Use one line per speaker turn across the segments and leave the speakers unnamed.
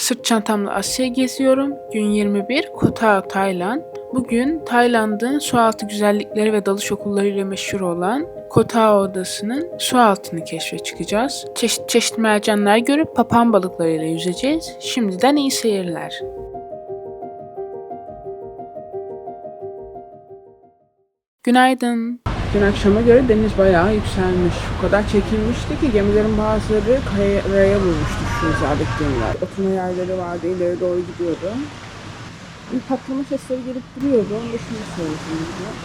Sırt çantamla Asya geziyorum. Gün 21, Koh Tao, Tayland. Bugün Tayland'ın sualtı güzellikleri ve dalış okullarıyla meşhur olan Koh Tao Adası'nın su altını keşfe çıkacağız. Çeşit çeşit mercanlar görüp papağan balıklarıyla yüzeceğiz. Şimdiden iyi seyirler. Günaydın. Dün akşama göre deniz bayağı yükselmiş. O kadar çekilmişti ki gemilerin bazıları karaya vurmuştu şu hizadaki gemiler. Oturma yerleri vardı, ileri doğru gidiyordu. Bir patlama sesleri gelip duruyordu. Onu da şimdi söyleyeyim.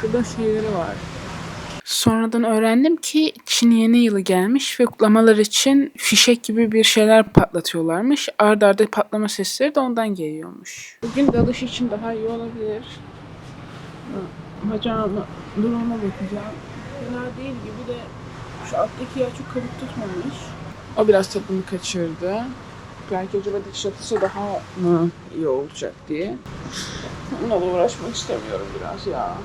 Şurada şeyleri var. Sonradan öğrendim ki Çin yeni yılı gelmiş ve kutlamalar için fişek gibi bir şeyler patlatıyorlarmış. Arda arda patlama sesleri de ondan geliyormuş. Bugün dalış için daha iyi olabilir. Bacağıma, duruma bakacağım. Fena değil gibi de şu alttaki yer çok kabuk tutmamış. O biraz tadını kaçırdı. Belki acaba dikiş atılsa daha mı iyi olacak diye. Onunla uğraşmak istemiyorum biraz ya.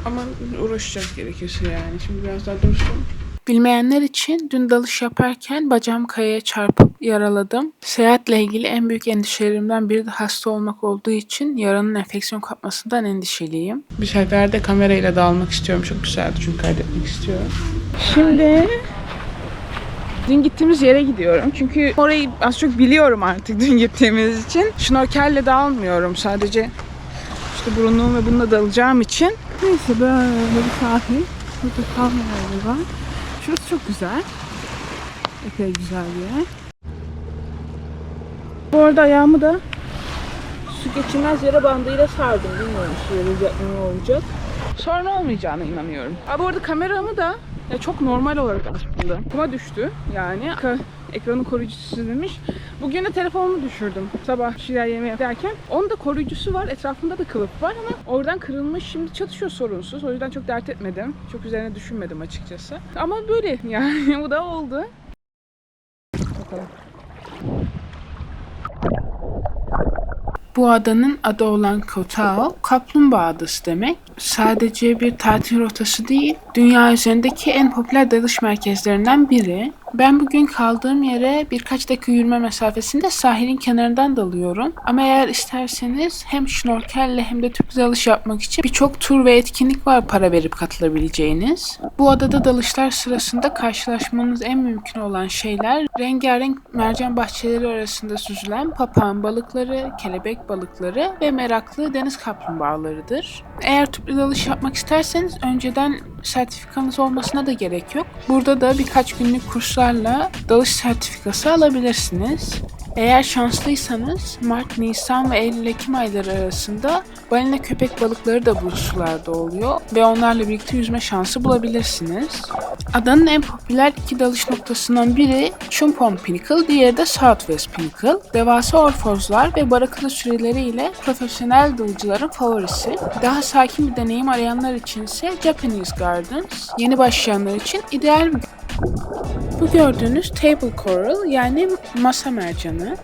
Ama uğraşacak gerekirse yani. Şimdi biraz daha dursun. Bilmeyenler için dün dalış yaparken bacağım kayaya çarpıp yaraladım. Seyahatle ilgili en büyük endişelerimden biri de hasta olmak olduğu için yaranın enfeksiyon kapmasından endişeliyim. Bir seferde kamerayla da almak istiyorum. Çok güzeldi çünkü kaydetmek istiyorum. Şimdi dün gittiğimiz yere gidiyorum. Çünkü orayı az çok biliyorum artık dün gittiğimiz için. Şnorkelle de almıyorum. Sadece işte burunluğum ve bununla dalacağım için. Neyse böyle bir sahil. Burada kalmaları var. Şurası çok güzel. Epey güzel bir yer. Bu arada ayağımı da su geçirmez yara bandıyla sardım. Bilmiyorum su yarayacak mı, ne olacak. Sorun olmayacağına inanıyorum. Bu arada kameramı da çok normal olarak aslında kuma düştü yani. Ekranın koruyucusu demiş. Bugün de telefonumu düşürdüm. Sabah bir şeyler yemeye derken. Onun da koruyucusu var. Etrafında da kılıf var ama oradan kırılmış. Şimdi çalışıyor sorunsuz. O yüzden çok dert etmedim. Çok üzerine düşünmedim açıkçası. Ama böyle yani bu da oldu. Bakalım. Bu adanın adı olan Koh Tao, Kaplumbağa Adası demek. Sadece bir tatil rotası değil, dünya üzerindeki en popüler dalış merkezlerinden biri. Ben bugün kaldığım yere birkaç dakika yürüme mesafesinde sahilin kenarından dalıyorum. Ama eğer isterseniz hem şnorkelle hem de tüplü dalış yapmak için birçok tur ve etkinlik var para verip katılabileceğiniz. Bu adada dalışlar sırasında karşılaşmanız en mümkün olan şeyler rengarenk mercan bahçeleri arasında süzülen papağan balıkları, kelebek balıkları ve meraklı deniz kaplumbağalarıdır. Eğer tüplü dalış yapmak isterseniz önceden sertifikanız olmasına da gerek yok. Burada da birkaç günlük kurslarla dalış sertifikası alabilirsiniz. Eğer şanslıysanız Mart, Nisan ve Eylül-Ekim ayları arasında balina köpek balıkları da bu sularda oluyor ve onlarla birlikte yüzme şansı bulabilirsiniz. Adanın en popüler iki dalış noktasından biri Chumpon Pinnacle, diğeri de Southwest Pinnacle. Devasa orfozlar ve barakılı süreleriyle profesyonel dalıcıların favorisi. Daha sakin bir deneyim arayanlar için ise Japanese Gardens, yeni başlayanlar için ideal bir. Bu gördüğünüz table coral yani masa mercanı.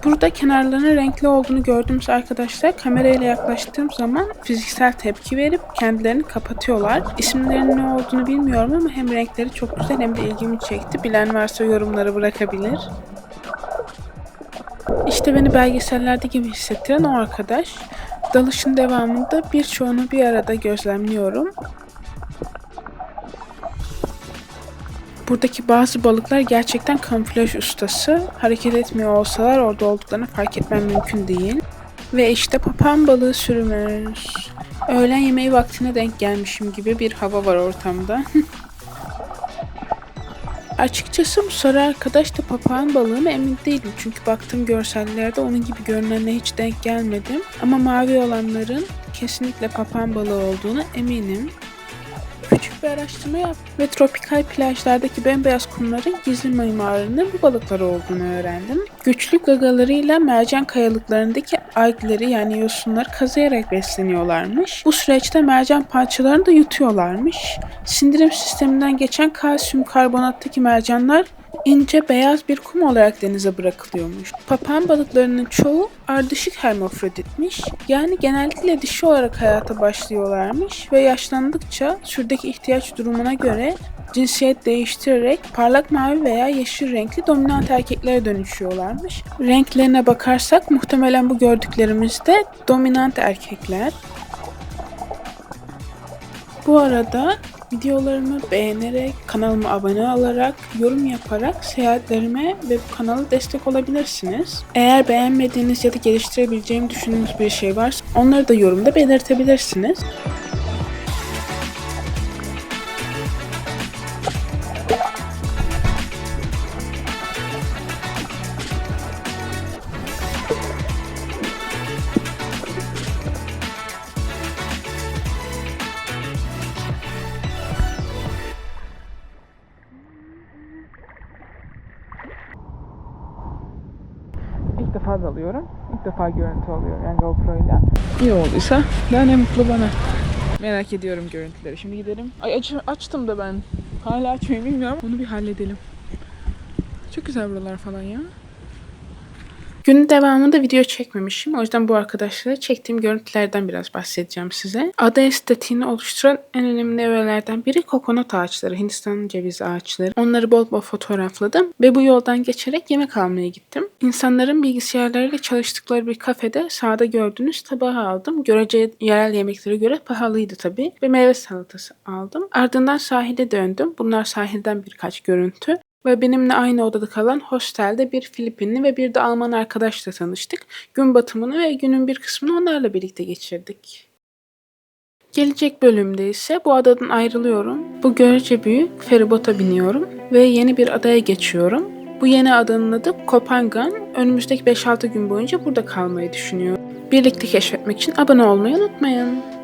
Burada kenarlarının renkli olduğunu gördüğümüz arkadaşlar kamerayla yaklaştığım zaman fiziksel tepki verip kendilerini kapatıyorlar. İsimlerinin ne olduğunu bilmiyorum ama hem renkleri çok güzel hem de ilgimi çekti. Bilen varsa yorumlara bırakabilir. İşte beni belgesellerde gibi hissettiren o arkadaş. Dalışın devamında birçoğunu bir arada gözlemliyorum. Buradaki bazı balıklar gerçekten kamuflaj ustası. Hareket etmiyor olsalar orada olduklarını fark etmem mümkün değil. Ve işte papağan balığı sürümüz. Öğlen yemeği vaktine denk gelmişim gibi bir hava var ortamda. Açıkçası bu sarı arkadaş da papağan balığı mı emin değilim. Çünkü baktığım görsellerde onun gibi görünenle hiç denk gelmedim. Ama mavi olanların kesinlikle papağan balığı olduğunu eminim. Küçük bir araştırma yaptım ve tropikal plajlardaki bembeyaz kumların gizli mimarının bu balıklar olduğunu öğrendim. Güçlü gagalarıyla mercan kayalıklarındaki algleri yani yosunları kazıyarak besleniyorlarmış. Bu süreçte mercan parçalarını da yutuyorlarmış. Sindirim sisteminden geçen kalsiyum karbonattaki mercanlar ince beyaz bir kum olarak denize bırakılıyormuş. Papağan balıklarının çoğu ardışık hermafroditmiş. Yani genellikle dişi olarak hayata başlıyorlarmış ve yaşlandıkça türdeki ihtiyaç durumuna göre cinsiyet değiştirerek parlak mavi veya yeşil renkli dominant erkeklere dönüşüyorlarmış. Renklerine bakarsak muhtemelen bu gördüklerimiz de dominant erkekler. Bu arada videolarımı beğenerek, kanalıma abone olarak, yorum yaparak seyahatlerime ve bu kanala destek olabilirsiniz. Eğer beğenmediğiniz ya da geliştirebileceğimi düşündüğünüz bir şey varsa onları da yorumda belirtebilirsiniz.
İlk defa dalıyorum. İlk defa görüntü alıyorum yani GoPro'yla. İyi olduysa daha ne mutlu bana. Merak ediyorum görüntüleri. Şimdi gidelim. Ay açtım da ben. Hala açmayı bilmiyorum. Onu bir halledelim. Çok güzel buralar falan ya.
Günün devamında video çekmemişim. O yüzden bu arkadaşlara çektiğim görüntülerden biraz bahsedeceğim size. Ada estetiğini oluşturan en önemli öğelerden biri kokonat ağaçları, Hindistan cevizi ağaçları. Onları bol bol fotoğrafladım ve bu yoldan geçerek yemek almaya gittim. İnsanların bilgisayarlarıyla çalıştıkları bir kafede sağda gördüğünüz tabağı aldım. Görece yerel yemeklere göre pahalıydı tabii ve meyve salatası aldım. Ardından sahile döndüm. Bunlar sahilden birkaç görüntü. Ve benimle aynı odada kalan hostelde bir Filipinli ve bir de Alman arkadaşla tanıştık. Gün batımını ve günün bir kısmını onlarla birlikte geçirdik. Gelecek bölümde ise bu adadan ayrılıyorum. Bu görece büyük feribota biniyorum ve yeni bir adaya geçiyorum. Bu yeni adanın adı Kopangan. Önümüzdeki 5-6 gün boyunca burada kalmayı düşünüyorum. Birlikte keşfetmek için abone olmayı unutmayın.